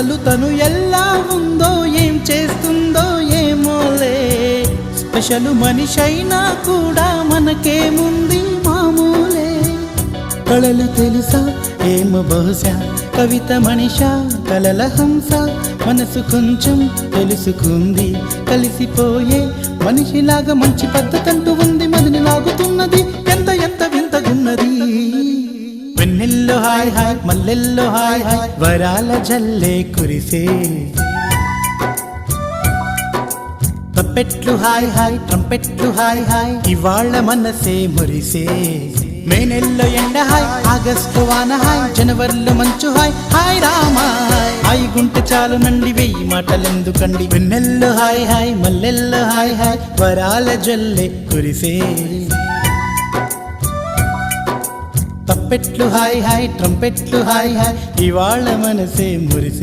అసలు తను ఎలా ఉందో ఏం చేస్తుందో ఏమోలే స్పెషల్ మనిషైనా కూడా మనకేముంది మామూలే కళలు తెలుసా ఏమో బహుశా కవిత మనిషా కలల హంస మనసు కొంచెం తెలుసుకుంది కలిసిపోయే మనిషిలాగా మంచి పద్ధతంటూ ఉంది మదిని లాగుతున్నది ఎంత ఎంత వింతగున్నది వెన్నెల్లో హాయ్ హాయ్ మల్లెల్లో హాయ్ హాయ్ వరాల జల్లే కురిసే తప్పెట్లు హాయ్ హాయ్ ట్రంపెట్లు హాయ్ హాయ్ ఇవాళ్ళ మనసే మురిసే మే నెలలో ఎండ హాయ్ ఆగస్టు వాన హాయ్ జనవరిలో మంచు హాయ్ హాయ్ రామా హాయ్ గుంటె చాలు నండి వెయ్యి మాటలెందుకండి వెన్నెల్లో హాయ్ హాయ్ మల్లెల్లో హాయ్ హాయ్ వరాల జల్లే కురిసే తప్పెట్లు హాయ్ హాయ్ ట్రంపెట్లు హాయ్ హాయ్ ఇవాళ్ళ మనసే మురిసే